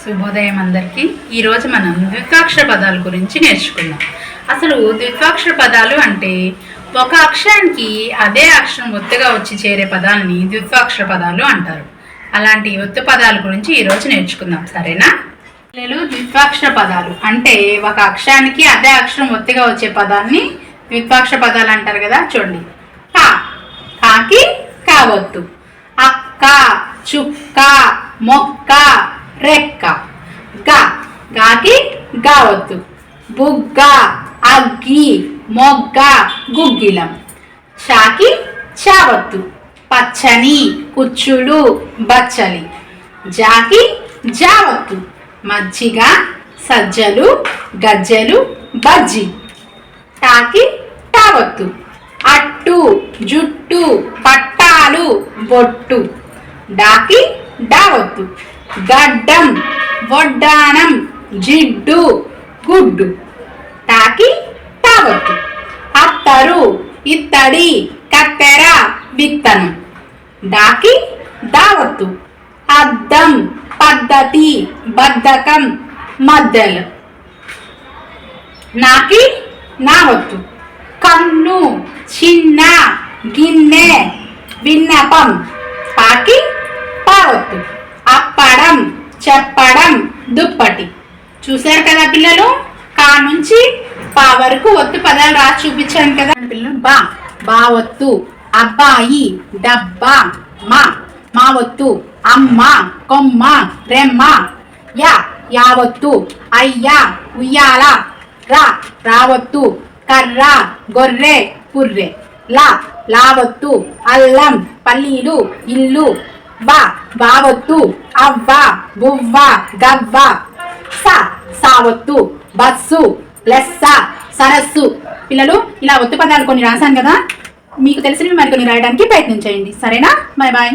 శుభోదయం అందరికీ. ఈరోజు మనం ద్విత్వాక్షర పదాల గురించి నేర్చుకుందాం. అసలు ద్విత్వాక్షర పదాలు అంటే ఒక అక్షరానికి అదే అక్షరం ఒత్తుగా వచ్చి చేరే పదాలని ద్విత్వాక్షర పదాలు అంటారు. అలాంటి ఒత్తు పదాల గురించి ఈరోజు నేర్చుకుందాం, సరేనా? ద్విత్వాక్షర పదాలు అంటే ఒక అక్షరానికి అదే అక్షరం ఒత్తుగా వచ్చే పదాన్ని ద్విత్వాక్షర పదాలు అంటారు కదా. చూడండి, కా, కాకి కావత్తు, అక్క, చుక్క, మొక్క, రెక్క, గా, గాకి గావత్తు, బుగ్గ, అగ్గి, మొగ్గ, గుగ్గిలం, చాకి చావత్తు, పచ్చని, కుచ్చులు, బచ్చలి, జాకి జావత్తు, మజ్జిగ, సజ్జలు, గజ్జలు, బజ్జి, టాకి టావత్తు, అట్టు, జుట్టు, పట్టాలు, బొట్టు, డాకి డావత్తు, గడ్డం, వడ్డాణం, జిడ్డు, గుడ్డు, టాకి టావత్తు, అత్తరు, ఇత్తడి, కత్తెర, విత్తనం, డాకి దావత్తు, అద్దం, పద్ధతి, బద్ధకం, మద్దెలు, నాకి నావత్తు, కన్ను, చిన్న, గిన్నె, విన్నపం, పాకి పావత్తు, అప్పడం, చెప్పడం, దుప్పటి. చూశారు కదా పిల్లలు, కా నుంచి పా వరకు ఒత్తు పదాలు రాసి చూపించాను కదా పిల్లలు. బా, బావత్తు, అబ్బాయి, డబ్బా, మా, మావత్తు, అమ్మ, కొమ్మ, రెమ్మ, యా, యావత్తు, అయ్యా, ఉయ్యాల, రా, రావత్తు, కర్ర, గొర్రె, పుర్రె, లా, లావత్తు, అల్లం, పల్లీలు, ఇల్లు, బా, బావత్తు, అవ్వ, బువ్వ, గవ్వ, సా, సావత్తు, బస్సు, లెస్స, సరస్సు. పిల్లలు, ఇలా ఒత్తు పదాలు కొన్ని రాశాను కదా, మీకు తెలిసినవి మరికొన్ని రాయడానికి ప్రయత్నం చేయండి, సరేనా? Bye bye.